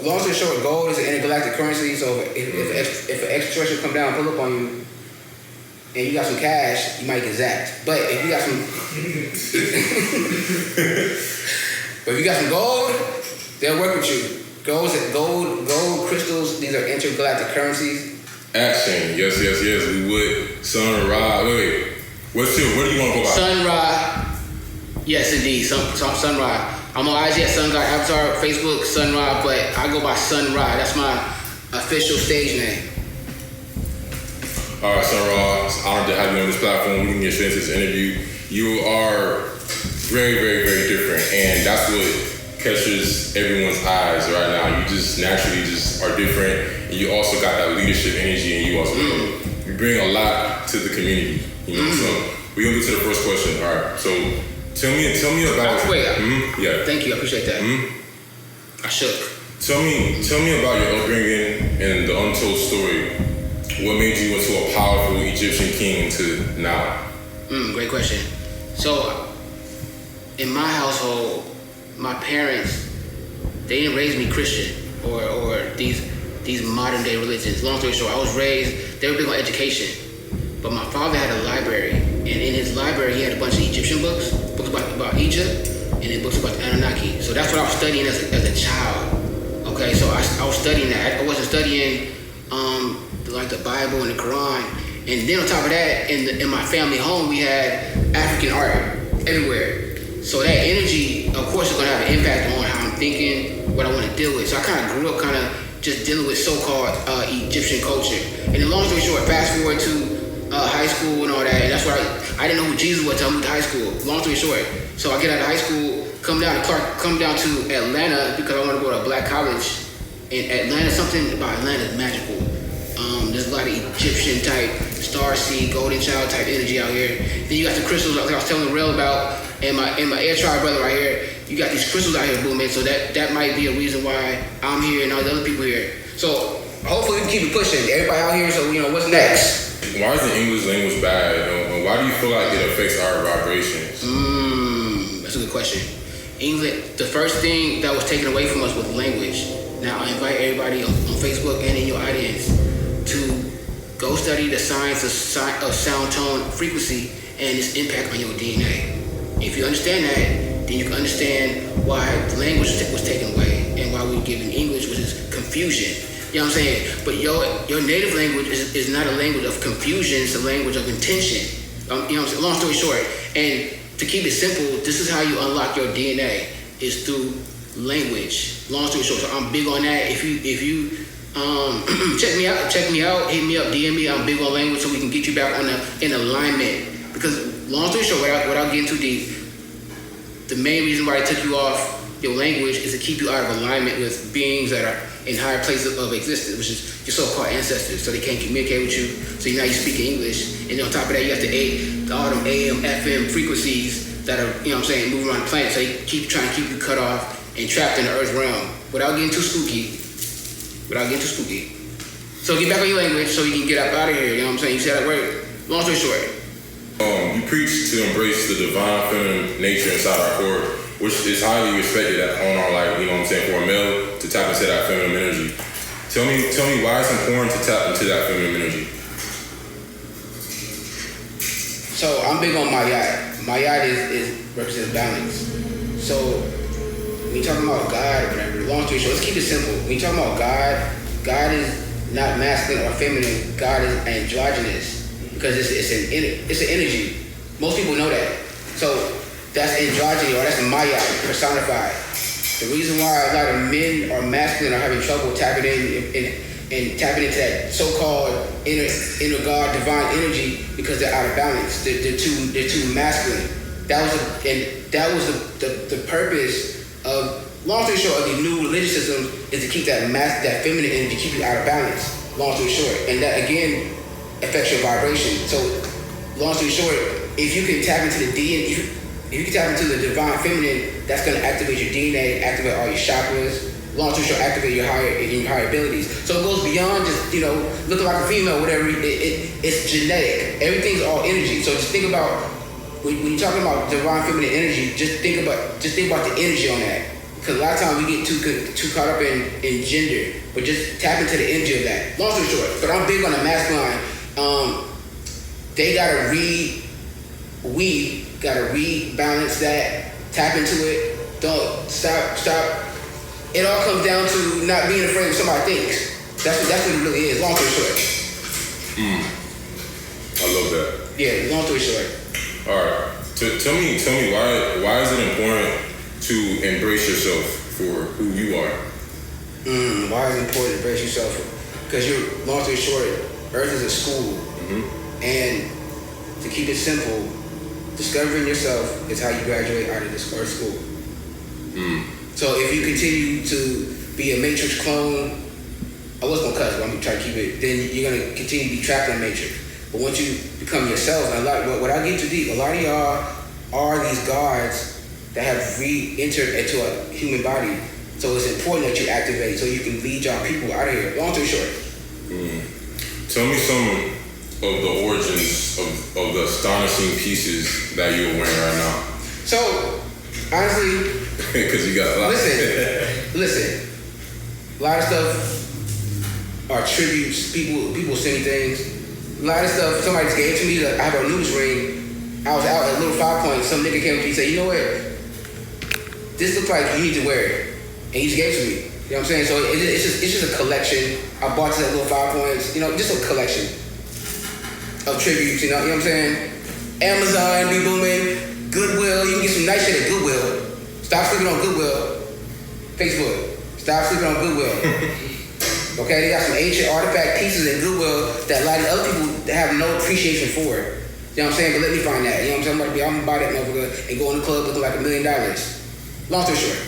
long story short, gold is an intergalactic currency. So if an extraterrestrial come down and pull up on you, and you got some cash, you might get zapped. But if you got some gold, they'll work with you. Gold crystals, these are intergalactic currencies. Action, yes, we would. Sun Ra, wait. Where do you want to go by? Sun Ra, yes indeed, Sun Ra. I'm on IG at Sun God Avatar, Facebook, Sun Ra, but I go by Sun Ra. That's my official stage name. All right, Sun Ra, it's an honor to have you on this platform. We can get straight into this interview. You are very, very, very different, and that's what catches everyone's eyes right now. You just naturally just are different, and you also got that leadership energy, and you also you bring a lot to the community. You know, so we're gonna get to the first question. All right, so tell me about. Wait, yeah. Thank you, I appreciate that. I shook. Tell me about your upbringing and the untold story. What made you into a powerful Egyptian king to now? Great question. So, in my household, my parents, they didn't raise me Christian or these modern day religions. Long story short, I was raised, they were big on education. But my father had a library, and in his library he had a bunch of Egyptian books about Egypt, and then books about the Anunnaki. So that's what I was studying as a child. Okay, so I was studying that. I wasn't studying like the Bible and the Quran. And then on top of that, in my family home, we had African art everywhere. So that energy, of course, is going to have an impact on how I'm thinking, what I want to deal with. So I kind of grew up just dealing with so-called Egyptian culture. And then long story short, fast forward to high school and all that, and that's why I didn't know who Jesus was until I moved to high school. Long story short, so I get out of high school, come down to Atlanta because I want to go to a black college. In Atlanta, something about Atlanta is magical. There's a lot of Egyptian type, starseed, golden child type energy out here. Then you got the crystals like I was telling Rail about, and my air tribe brother right here. You got these crystals out here booming, so that might be a reason why I'm here and all the other people here. So hopefully we can keep it pushing. Everybody out here, so what's next? Why is the English language bad? And why do you feel like it affects our vibrations? That's a good question. English, the first thing that was taken away from us was language. Now I invite everybody on Facebook and in your audience to go study the science of sound, tone, frequency, and its impact on your DNA. If you understand that, then you can understand why the language was taken away and why we're given English, which is confusion. You know what I'm saying? But your native language is not a language of confusion, it's a language of intention. You know what I'm saying? Long story short. And to keep it simple, this is how you unlock your DNA, is through language. Long story short. So I'm big on that. If you check me out, hit me up, DM me, I'm big on language so we can get you back in alignment. Because long story short, without getting too deep, the main reason why I took you off your language is to keep you out of alignment with beings that are in higher places of existence, which is your so-called ancestors, so they can't communicate with you. So now you speak English, and on top of that, you have all them AM, FM frequencies that are, you know what I'm saying, moving around the planet. So they trying to keep you cut off and trapped in the Earth realm without getting too spooky. So get back on your language so you can get up out of here. You know what I'm saying? You said that word. Long story short. You preach to embrace the divine feminine nature inside our core, which is highly respected on our, like, you know what I'm saying, for a male to tap into that feminine energy. Tell me why it's important to tap into that feminine energy. So I'm big on Mayat. Mayat is represents balance. So when you're talking about God or whatever, long story short, let's keep it simple. When you're talking about God is not masculine or feminine. God is androgynous because it's an energy. Most people know that. So that's androgyny, or that's Maya personified. The reason why a lot of men are masculine are having trouble tapping into that so-called inner God, divine energy, because they're out of balance. They're too masculine. That was the purpose of, long story short, of the new religious system, is to keep that feminine energy, keep you out of balance. Long story short, and that again affects your vibration. So, long story short, if you can tap into the DNA, if you can tap into the divine feminine, that's going to activate your DNA, activate all your chakras. Long story short, activate your higher abilities. So it goes beyond just, looking like a female, whatever. It's genetic. Everything's all energy. So just think about when you're talking about divine feminine energy. Just think about the energy on that. Because a lot of times we get too caught up in gender, but just tap into the energy of that. Long story short, but I'm big on the masculine. We gotta rebalance that, tap into it, don't stop. It all comes down to not being afraid of what somebody thinks. That's what it really is, long story short. I love that. Yeah, long story short. Alright. Tell me why is it important to embrace yourself for who you are? Why is it important to embrace yourself? Because long story short, Earth is a school. And to keep it simple, discovering yourself is how you graduate out of this Earth school. So if you continue to be a Matrix clone, I was gonna cuss, but I'm gonna try to keep it, then you're gonna continue to be trapped in the Matrix. But once you become yourself, and what I get too deep, a lot of y'all are these gods that have re-entered into a human body. So it's important that you activate so you can lead y'all people out of here. Long story short. Tell me some of the origins of the astonishing pieces that you're wearing right now. So, honestly, because you got a lot. Listen. A lot of stuff are tributes. People send me things. A lot of stuff somebody just gave to me. I have a news ring. I was out at Little 5 Points. Some nigga came to me and said, you know what? This looks like you need to wear it. And he just gave it to me. You know what I'm saying? So it's just a collection. I bought this at Little 5 Points. Just a collection of tributes. You know what I'm saying? Amazon be booming. Goodwill. You can get some nice shit at Goodwill. Stop sleeping on Goodwill. Facebook. Stop sleeping on Goodwill. Okay, they got some ancient artifact pieces in Goodwill that a lot of other people have no appreciation for. You know what I'm saying? But let me find that. You know what I'm saying? I'm gonna buy that motherfucker and go in the club looking like $1 million. Long story short.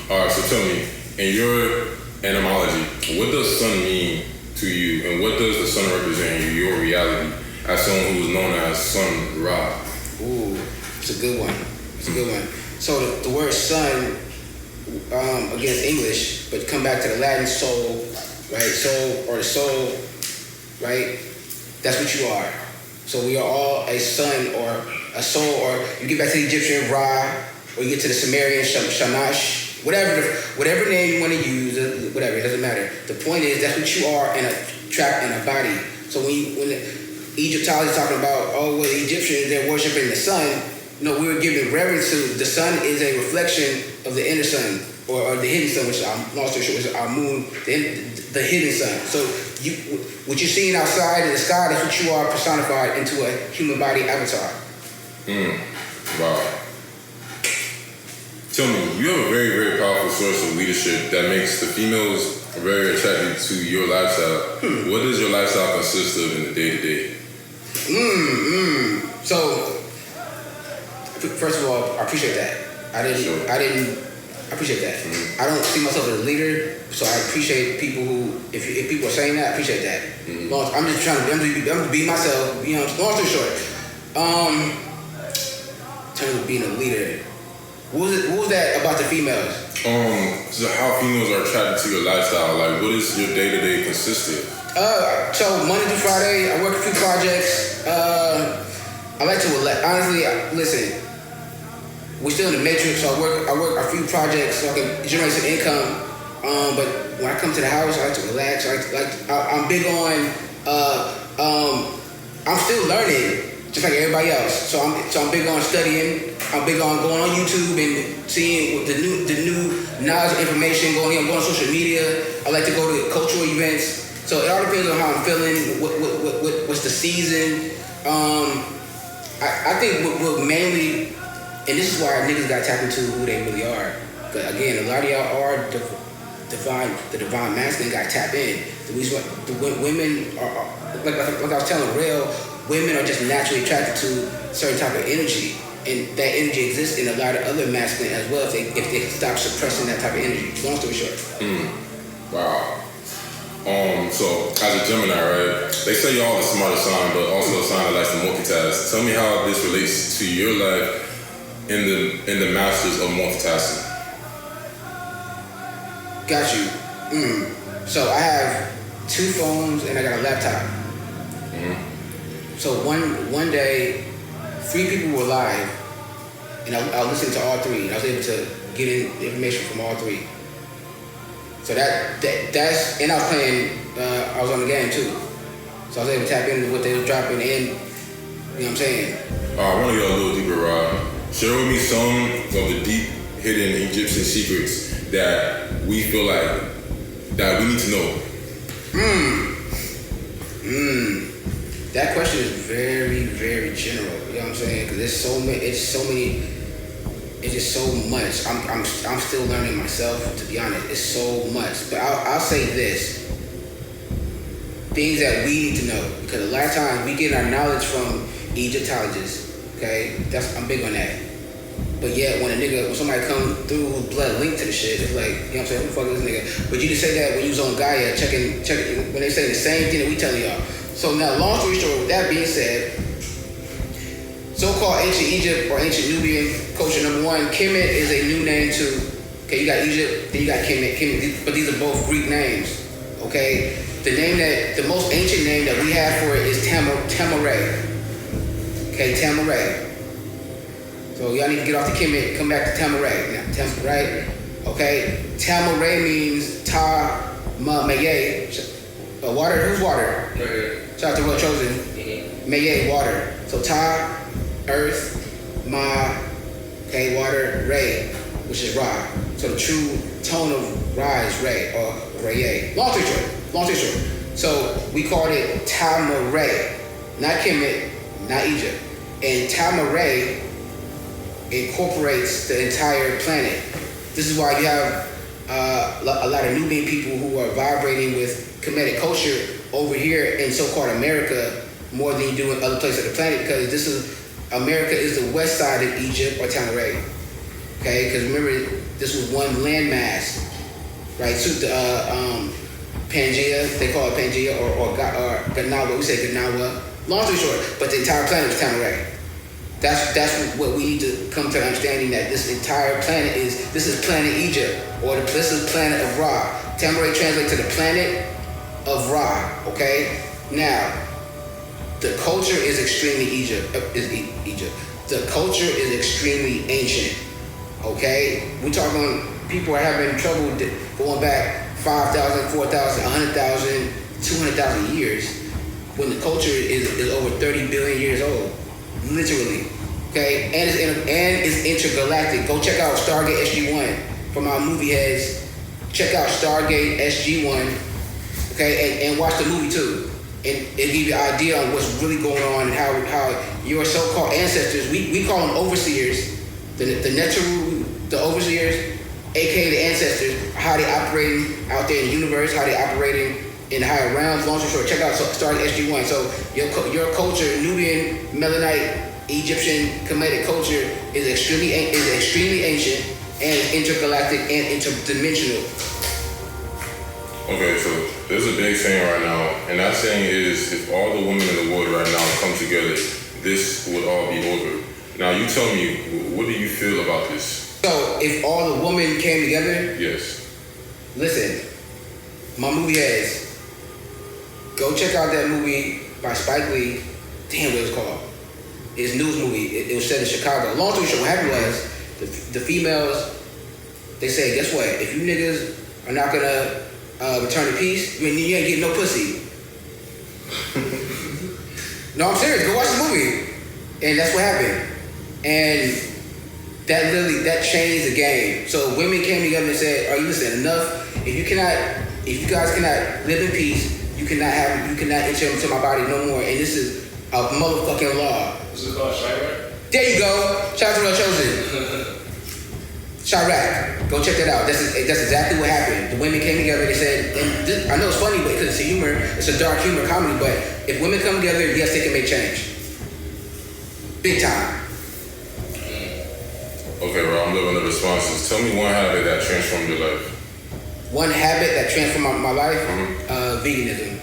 Alright, so tell me, in your etymology, what does sun mean to you, and what does the sun represent in your reality as someone who is known as Sun Ra? Ooh, it's a good one. So the word sun, against English, but come back to the Latin soul, right? Soul or the soul, right? That's what you are. So we are all a sun or a soul, or you get back to the Egyptian Ra, or you get to the Sumerian Shamash, whatever name you want to use, whatever, it doesn't matter. The point is that's what you are trapped in a body. So when the Egyptology talking about, the Egyptians, they're worshiping the sun, we were giving reverence to the sun is a reflection of the inner sun, or the hidden sun, which is our moon, the hidden sun. So what you're seeing outside in the sky, that's what you are personified into a human body avatar. Wow. Tell me, you have a very, very powerful source of leadership that makes the females very attracted to your lifestyle. What does your lifestyle consist of in the day-to-day? So, first of all, I appreciate that. I appreciate that. I don't see myself as a leader, so I appreciate people who, if people are saying that, I appreciate that. I'm just trying to be myself, long story short. In terms of being a leader, what was that about the females? So how females are attracted to your lifestyle, like what is your day-to-day consist of? So Monday through Friday, I work a few projects. I like to honestly, listen, we're still in the matrix, so I work a few projects so I can generate some income. But when I come to the house, I like to relax. I'm big on, I'm still learning, just like everybody else. So I'm big on studying. I'm big on going on YouTube and seeing what the new knowledge and information going on social media. I like to go to cultural events. So it all depends on how I'm feeling, what's the season. I think what mainly, and this is why niggas got tapped into who they really are. But again, a lot of y'all are the divine masculine got tapped in. The women are, like I was telling Rail, women are just naturally attracted to certain type of energy. And that energy exists in a lot of other masculine as well if they stop suppressing that type of energy. Long story short. Wow. So as a Gemini, right? They say y'all the smartest sign, but also a sign that likes to multitask. Tell me how this relates to your life in the masters of multitasking. Got you. So I have 2 phones and I got a laptop. So one day, 3 people were live And I was listening to all three. And I was able to get information from all three. So that's, and I was playing, I was on the game too. So I was able to tap into what they were dropping in, you know what I'm saying? I want to go a little deeper, Rob. Share with me some of the deep hidden Egyptian secrets that we feel like that we need to know. That question is very, very general. You know what I'm saying? Because it's just so much. I'm still learning myself, to be honest. It's so much. But I'll say this. Things that we need to know. Because a lot of times we get our knowledge from Egyptologists. Okay? I'm big on that. But yet when somebody come through with blood linked to the shit, it's like, you know what I'm saying, who the fuck is this nigga? But you just say that when you was on Gaia checking when they say the same thing that we telling y'all. So now, long story short, with that being said, so-called ancient Egypt or ancient Nubian culture, number one, Kemet is a new name too. Okay, you got Egypt, then you got Kemet, but these are both Greek names. Okay, the most ancient name that we have for it is Tamaray. Okay, Tamaray. So y'all need to get off the Kemet, come back to Tamaray. Now, right? Okay, Tamaray means Ta-ma-maye. Water, who's water? Shout out to Well Chosen. Maye, water. So Ta, earth, Ma, okay, water, Ray, which is Ra. So the true tone of Ra is Ray, or Raye. Long story short. So we called it Tamaray, not Kemet, not Egypt. And Tamaray incorporates the entire planet. This is why you have a lot of Nubian people who are vibrating with Kemetic culture over here in so-called America more than you do in other places of the planet, because America is the west side of Egypt or Tamaray. Okay, because remember, this was one landmass, right? So Pangea, they call it Pangea, or Ganawa, we say Ganawa. Long story short, but the entire planet is Tamaray. That's what we need to come to understanding, that this entire planet is planet Egypt, or this is planet of Ra. Tamaray translates to the planet of Ra, okay? Now, the culture is extremely Egypt. The culture is extremely ancient, okay? We're talking, people are having trouble going back 5,000, 4,000, 100,000, 200,000 years, when the culture is over 30 billion years old, literally, okay? And it's intergalactic. Go check out Stargate SG-1 from our movie heads. Check out Stargate SG-1, okay, and watch the movie too. And it'll give you an idea on what's really going on and how your so-called ancestors, we call them overseers, the Neteru, the overseers, aka the ancestors, how they operating out there in the universe, how they operating in higher realms. Long story short, check out Stargate SG-1. So your culture, Nubian, Melanite, Egyptian, Kemetic culture is extremely ancient and intergalactic and interdimensional. Okay, so there's a big saying right now, and that saying is, if all the women in the world right now come together, this would all be over. Now, you tell me, what do you feel about this? So, if all the women came together? Yes. Listen, my movie heads, go check out that movie by Spike Lee. Damn, what it was called. It's a news movie. It was set in Chicago. Long story short, what happened was, the females, they say, guess what? If you niggas are not gonna return to peace, you ain't getting no pussy. No, I'm serious. Go watch the movie. And that's what happened. And that changed the game. So women came together and said, "Are you listening? Enough. If you guys cannot live in peace, you cannot enter into my body no more. And this is a motherfucking law." This is called Chirac? There you go. Shout out to Well Chosen. Chirac. Go check that out. That's exactly what happened. The women came together. They said, and this, I know it's funny, but because it's a humor, it's a dark humor comedy. But if women come together, yes, they can make change. Big time. Okay, bro, I'm living the responses. Tell me one habit that transformed your life. One habit that transformed my life? Veganism.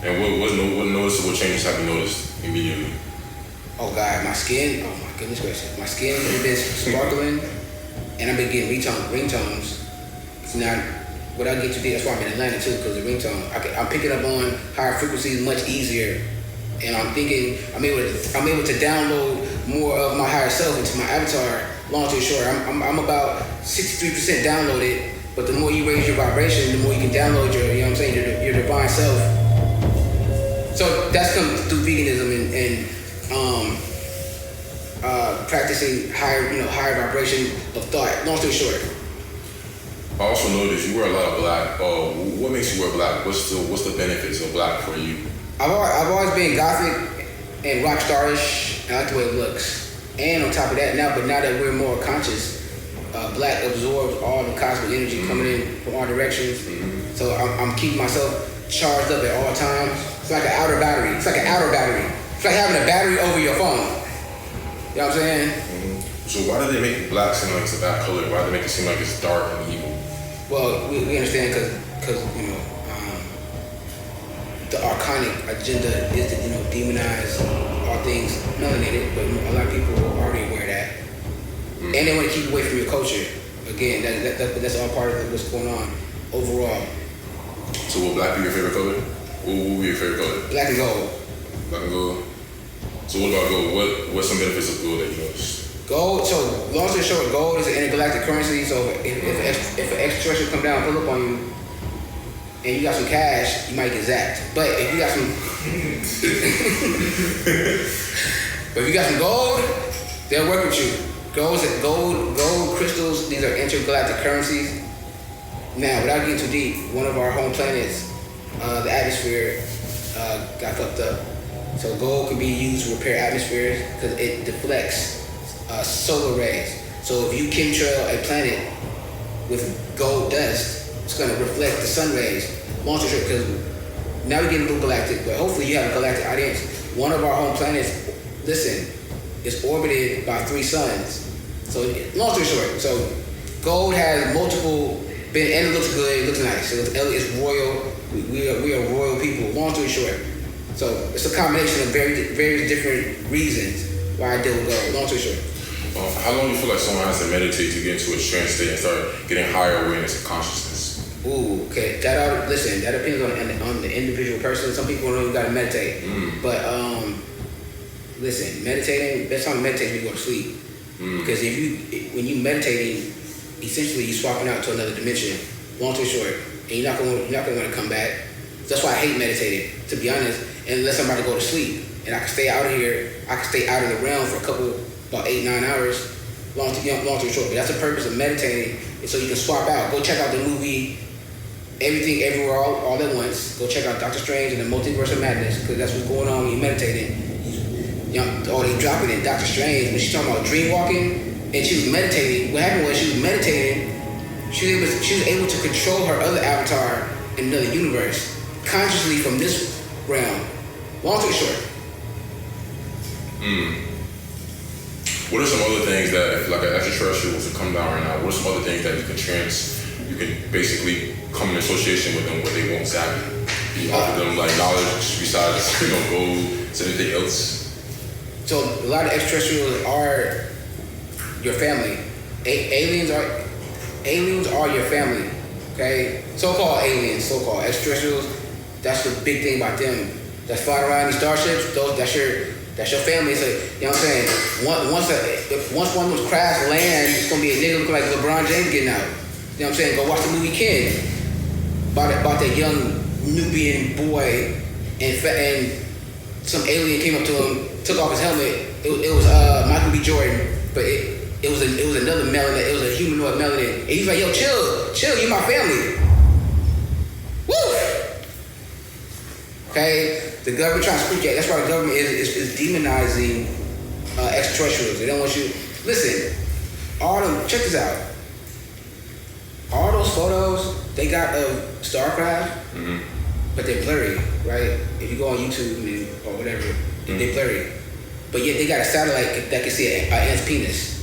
And what noticeable changes have you noticed immediately? Oh God, my skin. Oh my goodness gracious, my skin has been sparkling, and I've been getting ringtones. It's not what I get today. That's why I'm in Atlanta too, because the ringtone. I'm picking up on higher frequencies much easier, and I'm thinking I'm able to download more of my higher self, into my avatar. Long story short, I'm about 63% downloaded, but the more you raise your vibration, the more you can download your, you know what I'm saying, your divine self. So that's come through veganism and practicing higher vibration of thought. Long story short. I also noticed you wear a lot of black. What makes you wear black? What's the benefits of black for you? I've always been gothic and rock starish. I like the way it looks. And on top of that, now that we're more conscious, black absorbs all the cosmic energy coming in from all directions. Mm-hmm. So I'm keeping myself charged up at all times. It's like an outer battery. It's like like having a battery over your phone. You know what I'm saying? Mm-hmm. So why do they make black seem like it's a bad color? Why do they make it seem like it's dark and evil? Well, we understand because the archonic agenda is to demonize all things melanated, but a lot of people are already aware of that, and they want to keep away from your culture. Again, that's all part of what's going on overall. So will black be your favorite color? What will be your favorite color? Black and gold. Black and gold. So what about gold? What's some benefits of gold that you notice? Gold, so long story short, gold is an intergalactic currency, so if an extraterrestrial come down and pull up on you, and you got some cash, you might get zapped. But if you got some gold, they'll work with you. Gold crystals, these are intergalactic currencies. Now, without getting too deep, one of our home planets, the atmosphere got fucked up. So gold can be used to repair atmospheres because it deflects solar rays. So if you chemtrail a planet with gold dust, it's going to reflect the sun rays. Long story short, because now we're getting a little galactic, but hopefully you have a galactic audience. One of our home planets, is orbited by 3 suns. So long story short, so gold has multiple, and it looks good, it looks nice. It's royal. We are royal people. Long story short, so it's a combination of various different reasons why I deal with gold. Long story short. How long do you feel like someone has to meditate to get into a trance state and start getting higher awareness of consciousness? Ooh, okay. That depends on the individual person. Some people don't even gotta meditate. But listen, meditating, best time to meditate is when you go to sleep. Because when you meditating, essentially you're swapping out to another dimension. Long story short, and you're not gonna want to come back. That's why I hate meditating, to be honest. Unless I'm about to go to sleep and I can stay out of here, I can stay out of the realm for about 8-9 hours. Long story short, but that's the purpose of meditating, is so you can swap out. Go check out the movie Everything Everywhere All at Once. Go check out Doctor Strange and the Multiverse of Madness, because that's what's going on when you're meditating. They drop it in Doctor Strange when she's talking about dream walking and she was meditating. What happened was she was meditating. She was able to control her other avatar in another universe consciously from this realm. Long story short. What are some other things that, if like an extraterrestrial was to come down right now, what are some other things that you can basically come in association with them where they won't zap you? You offer them like knowledge besides gold, is anything else? So a lot of extraterrestrials are your family. Aliens are your family. Okay? So-called aliens, so-called extraterrestrials, that's the big thing about them. That's flying around these starships, that's your family. So, you know what I'm saying? Once one of those crafts land, it's gonna be a nigga looking like LeBron James getting out. You know what I'm saying? Go watch the movie Kid. About that young Nubian boy, and some alien came up to him, took off his helmet. It was Michael B. Jordan, but it was another melanin. It was a humanoid melanin. And he's like, yo, chill, you my family. Woo! Okay? The government trying to speak that. That's why the government is demonizing extraterrestrials. They don't want you. Listen, check this out. All those photos they got of Starcraft, but they're blurry, right? If you go on YouTube or whatever, they're blurry. But yet they got a satellite that can see an ant's penis.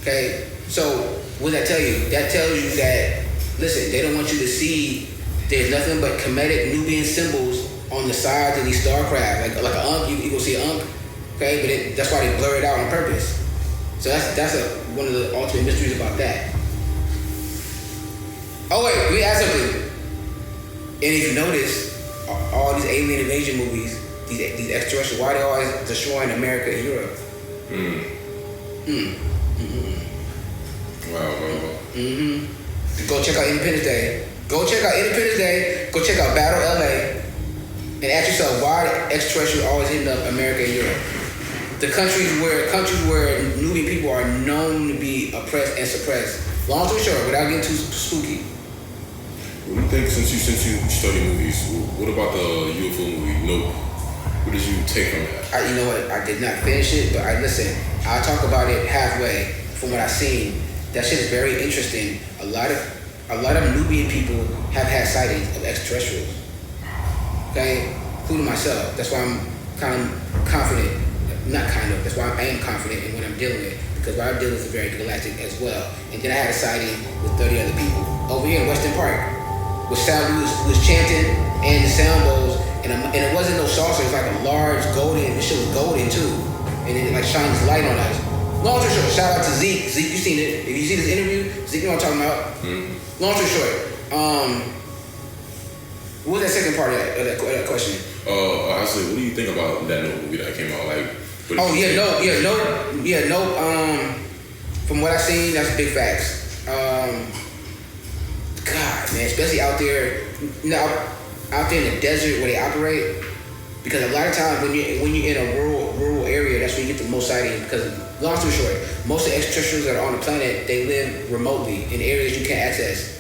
Okay? So what does that tell you? That tells you that, listen, they don't want you to see there's nothing but Kemetic Nubian symbols on the sides of these starcraft, like an unk. You go see an unk, okay? But that's why they blur it out on purpose. So that's one of the ultimate mysteries about that. Oh wait, let me ask something. And if you notice, all these alien invasion movies, these extraterrestrials, why are they always destroying America and Europe? Wow. Go check out Independence Day. Go check out Independence Day. Go check out Battle LA. And ask yourself why extraterrestrials always hitting up America and Europe. The countries where Nubian people are known to be oppressed and suppressed. Long story short, without getting too spooky. What do you think, since you study movies, what about the UFO movie, Nope? What did you take from that? You know what? I did not finish it, but I'll talk about it halfway from what I've seen. That shit is very interesting. A lot of Nubian people have had sightings of extraterrestrials. Okay? Including myself. That's why I'm confident. That's why I am confident in what I'm dealing with. Because what I'm dealing with is very galactic as well. And then I had a sighting with 30 other people. Over here in Western Park. With sound, we was chanting and the sound bowls. And it wasn't no saucer. It was like a large golden. This shit was golden too. And then it like shines light on us. Long story short, shout out to Zeke. Zeke, you seen it. If you see this interview, Zeke, you know what I'm talking about. Long story short, what was that second part of that question? I said, what do you think about that Nope movie that came out? Like, Nope. From what I've seen, that's big facts. God, man, especially out there, out there in the desert where they operate. Because a lot of times when you're in a rural area, that's where you get the most sightings. Because long story short, most of the extraterrestrials that are on the planet, they live remotely in areas you can't access.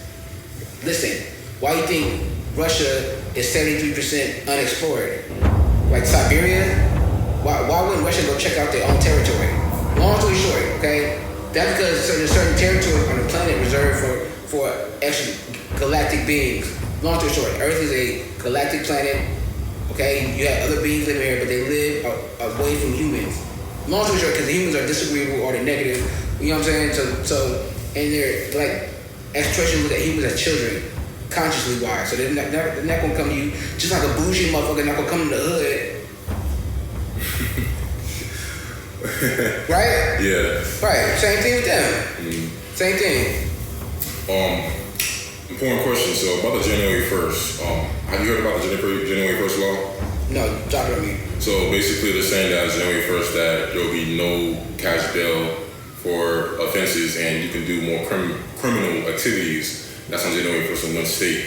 Listen, why do you think Russia is 73% unexplored? Like Siberia? Why wouldn't Russia go check out their own territory? Long story short, okay? That's because there's certain territories on the planet reserved for extra galactic beings. Long story short, Earth is a galactic planet. Okay, you have other beings living here, but they live away from humans. Long story short, because the humans are disagreeable or they're negative, you know what I'm saying? So and they're like, extraterrestrials look at humans as children, consciously wise. So they're not gonna come to you, just like a bougie motherfucker not gonna come to the hood. Right? Yeah. Right, same thing with them. Same thing. Important question. So about the January 1st, have you heard about the January 1st law? No, talk to me. So basically they're saying that January 1st that there will be no cash bail for offenses and you can do more criminal activities. That's on January 1st in one state.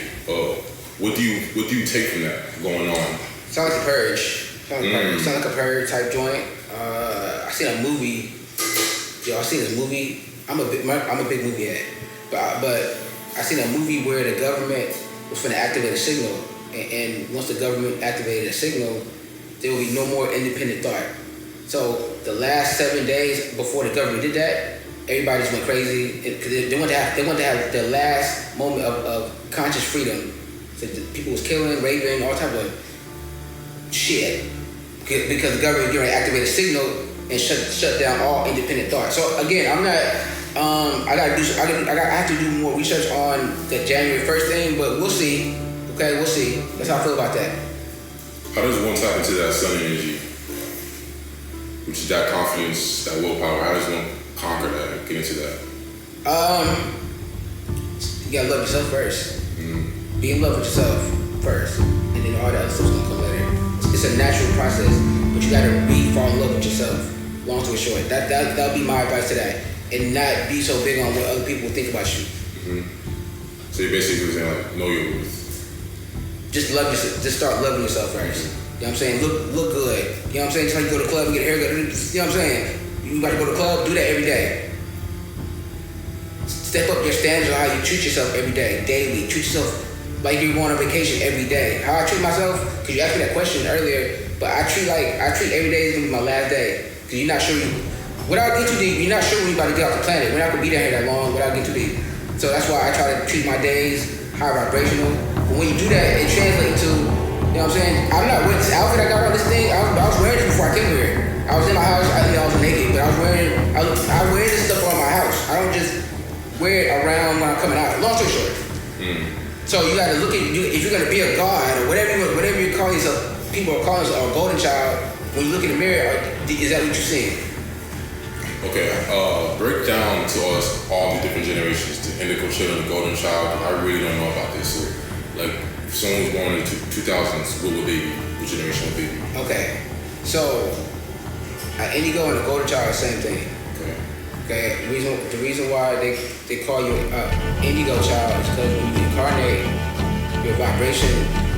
What do you take from that going on? Sounds like the Purge. Sounds like a Purge type joint. I seen a movie. I seen this movie. I'm a big movie head, but I seen a movie where the government was finna activate a signal, and once the government activated a signal, there will be no more independent thought. So the last 7 days before the government did that, everybody just went crazy because they wanted to have their last moment of conscious freedom. So people was killing, raping, all type of shit because the government activated a signal and shut down all independent thought. So again, I'm not. I have to do more research on the January 1st thing, but we'll see. Okay, we'll see. That's how I feel about that. How does one tap into that sun energy, which is that confidence, that willpower? How does one conquer that, get into that? You gotta love yourself first. Be in love with yourself first, and then all the other stuff's gonna come later. It's a natural process, but you gotta fall in love with yourself. Long story short, that'll be my advice to that. And not be so big on what other people think about you. So you basically saying like, know your worth. Just love yourself. Just start loving yourself first. You know what I'm saying? Look good. You know what I'm saying? Just like you go to the club and get a haircut. You know what I'm saying? You about to go to the club, do that every day. Step up your standards on how you treat yourself every day, daily. Treat yourself like you're going on vacation every day. How I treat myself, because you asked me that question earlier, but I treat every day as gonna be my last day. Because you're not sure without getting too deep, you're not sure when you're about to get off the planet. We're not going to be down here that long without getting too deep. So that's why I try to treat my days high vibrational. But when you do that, it translates to, you know what I'm saying? I'm not wearing this outfit I got on this thing. I was wearing this before I came here. I was in my house, I was naked, but I wear this stuff around my house. I don't just wear it around when I'm coming out. Long story short. So you got to look at, if you're going to be a god or whatever you call yourself, people are calling yourself a golden child, when you look in the mirror, is that what you're seeing? Okay, break down to us all the different generations, the indigo children, the golden child. I really don't know about this. So, like, if someone was born in the 2000s, what generation would they be? Okay, so An indigo and a golden child are the same thing. Okay. The reason why they call you an indigo child is because when you incarnate, your vibration.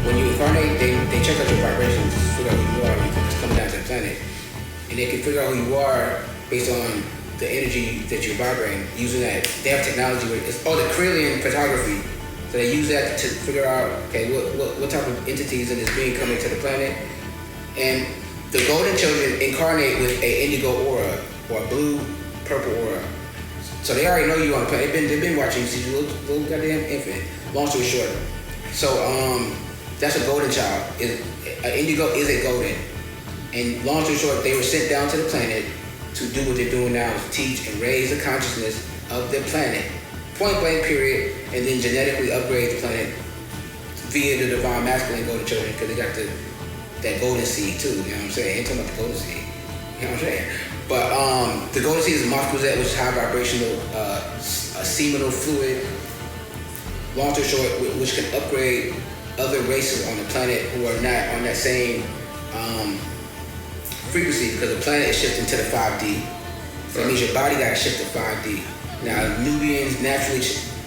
When you incarnate, they check out your vibrations to figure out who you are when it's coming down to the planet, and they can figure out who you are based on the energy that you're vibrating. Using that, they have technology with it's the Kryllian photography. So they use that to figure out, okay, what type of entities is this being coming to the planet. And the golden children incarnate with a indigo aura or a blue, purple aura. So they already know you on the planet. They've been watching you see little goddamn infant. Long story short. So that's a golden child. An indigo is a golden. And long story short, they were sent down to the planet to do what they're doing now, is teach and raise the consciousness of the planet. Point blank period, and then genetically upgrade the planet via the divine masculine golden children, because they got that golden seed too, you know what I'm saying? I ain't talking about the golden seed, you know what I'm saying? But the golden seed is a mafkuzet, which is high vibrational, seminal fluid, long story short, which can upgrade other races on the planet who are not on that same frequency, because the planet is shifting to the 5D. So that means your body got to shift to 5D. Now, Nubians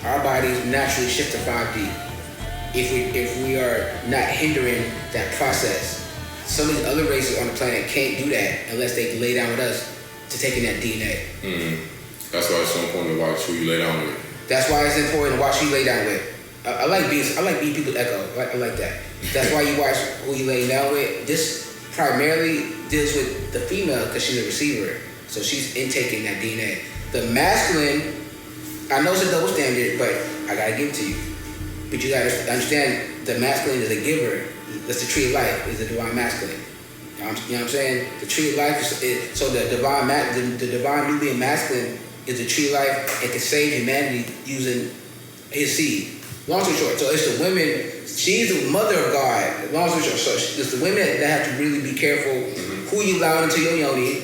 our bodies naturally shift to 5D if we are not hindering that process. Some of these other races on the planet can't do that unless they lay down with us to take in that DNA. Mm-hmm. That's why it's so important to watch who you lay down with. That's why it's important to watch who you lay down with. I like being people's echo. I like that. That's why you watch who you lay down with. This primarily deals with the female because she's a receiver, so she's intaking that DNA. The masculine, I know it's a double standard, but I gotta give it to you. But you gotta understand, the masculine is a giver. That's the tree of life, is the divine masculine. You know what I'm saying? The tree of life is so the divine Nubian masculine is the tree of life and can save humanity using his seed. Long story short, so it's the women. She's the mother of God. Long story short, so it's the women that have to really be careful who you allow into your yoni.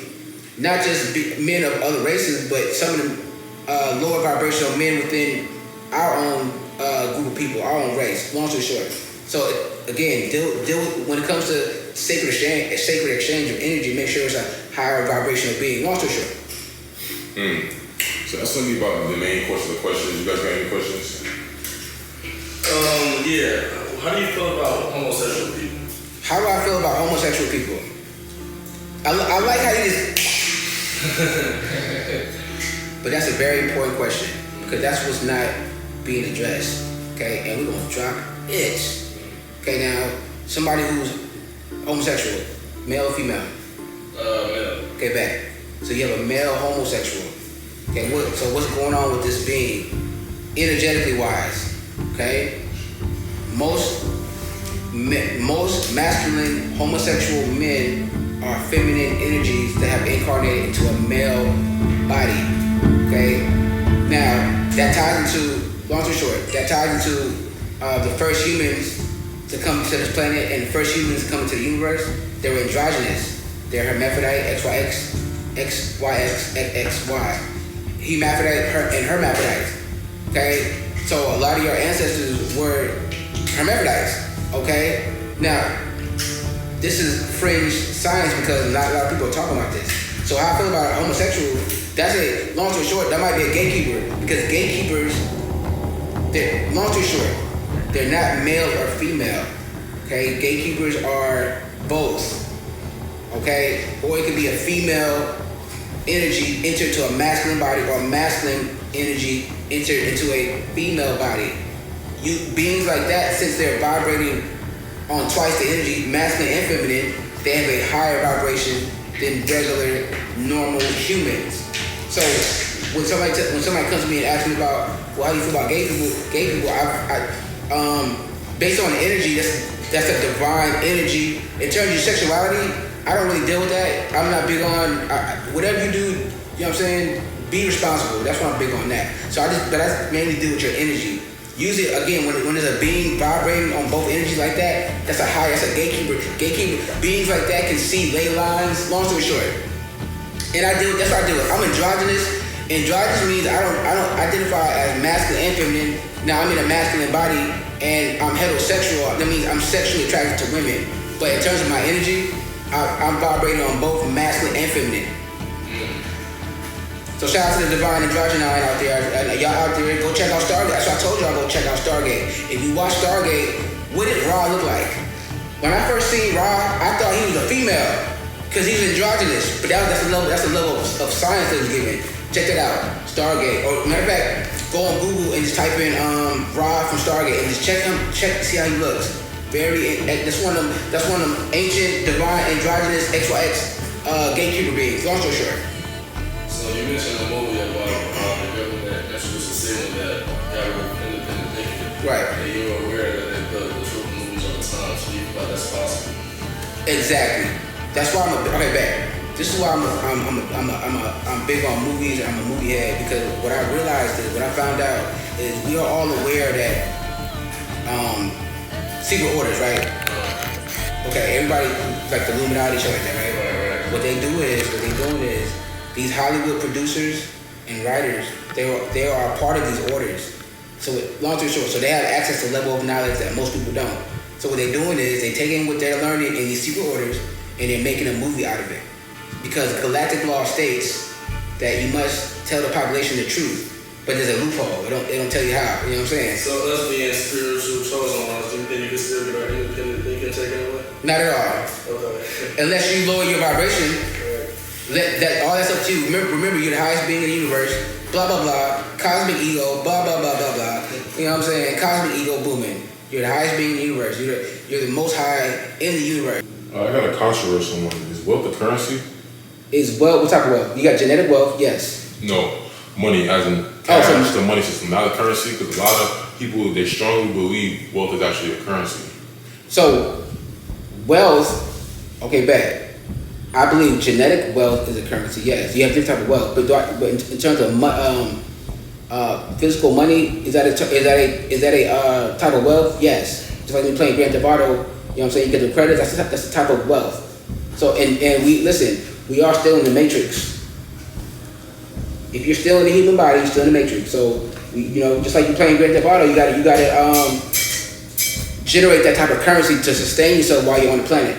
Not just men of other races, but some of the lower vibrational men within our own group of people, our own race. Long story short. So again, deal with, when it comes to sacred exchange of energy, make sure it's a higher vibrational being. Long story short. So that's gonna be about the main course of the questions. You guys got any questions? Yeah. How do you feel about homosexual people? How do I feel about homosexual people? I like how you just... But that's a very important question, because that's what's not being addressed, okay? And we're gonna drop it. Okay, now, somebody who's homosexual, male or female? Male. Okay, back. So you have a male homosexual. Okay, so what's going on with this being, energetically wise? Okay, most masculine homosexual men are feminine energies that have incarnated into a male body. Okay, now that ties into, long story short, that ties into the first humans to come to this planet and the first humans to come into the universe. They were androgynous. They're hermaphrodite, XYX, XY. Hermaphrodite and hermaphrodites. Okay, so a lot of your ancestors were hermaphrodites. Okay, now this is fringe science because not a lot of people are talking about this. So how I feel about homosexual, that's a, long story short, that might be a gatekeeper, because gatekeepers, long story short, they're not male or female. Okay, gatekeepers are both. Okay, or it could be a female energy enter into a masculine body, or masculine energy enter into a female body. Beings like that, since they're vibrating on twice the energy, masculine and feminine, they have a higher vibration than regular, normal humans. So when somebody comes to me and asks me about, well, how do you feel about gay people, based on the energy, that's a divine energy. In terms of sexuality, I don't really deal with that. I'm not big on whatever you do. You know what I'm saying? Be responsible. That's why I'm big on that. So but I mainly deal with your energy. Usually, again, when there's a being vibrating on both energies like that, that's a gatekeeper. Beings like that can see ley lines. Long story short, and that's what I deal with. I'm androgynous. Androgynous means I don't identify as masculine and feminine. Now I'm in a masculine body and I'm heterosexual. That means I'm sexually attracted to women. But in terms of my energy, I'm vibrating on both masculine and feminine. So shout out to the divine androgyny out there. Y'all out there, go check out Stargate. So I told y'all go check out Stargate. If you watch Stargate, what did Ra look like? When I first seen Ra, I thought he was a female because he's androgynous. But that's the level of science that he's given. Check that out, Stargate. Or matter of fact, go on Google and just type in Ra from Stargate and just check to see how he looks. That's one of them ancient divine androgynous XYX gatekeeper beings. Long story short. So you mentioned a movie about the government introduced a signal that got rid of independent thinking. Right. And you were aware that they put the truth in movies all the time, so you thought that's possible. Exactly. That's why okay, back. This is why I'm big on movies and I'm a movie head, because what I realized is, what I found out is we are all aware that secret orders, right? Okay, everybody like the Illuminati, shit like that, right? Right. What they're doing is these Hollywood producers and writers, they are a part of these orders. So long story short, so they have access to a level of knowledge that most people don't. So what they're doing is they're taking what they're learning in these secret orders and they're making a movie out of it. Because galactic law states that you must tell the population the truth, but there's a loophole. They don't tell you how. You know what I'm saying? So us being spiritual chosen ones, do you think you can still get our independent thinking taken away? Not at all. Okay. Unless you lower your vibration. All that's up to you. Remember, you're the highest being in the universe. Blah blah blah. Cosmic ego. Blah blah blah blah blah. You know what I'm saying? Cosmic ego booming. You're the highest being in the universe. You're the most high in the universe. I got a controversial one. Is wealth a currency? Is wealth? What type of wealth? You got genetic wealth. Yes. No, money as in cash, the money system, not a currency. Because a lot of people, they strongly believe wealth is actually a currency. So, wealth. Okay, bad. I believe genetic wealth is a currency. Yes, you have different type of wealth, but in terms of physical money, is that a type of wealth? Yes. Just like when you're playing Grand Theft Auto, you know what I'm saying? You get the credits. That's the type of wealth. So and we are still in the matrix. If you're still in the human body, you're still in the matrix. So just like you're playing Grand Theft Auto, you got to generate that type of currency to sustain yourself while you're on the planet.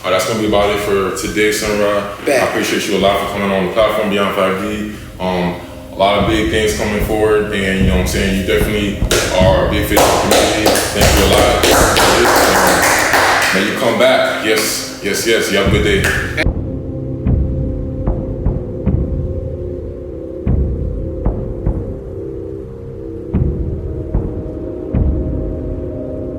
That's going to be about it for today, Sunrise. I appreciate you a lot for coming on the platform Beyond 5D. A lot of big things coming forward, and you know what I'm saying, you definitely are a big face in the community. Thank you a lot. May you come back. Yes. You have a good day.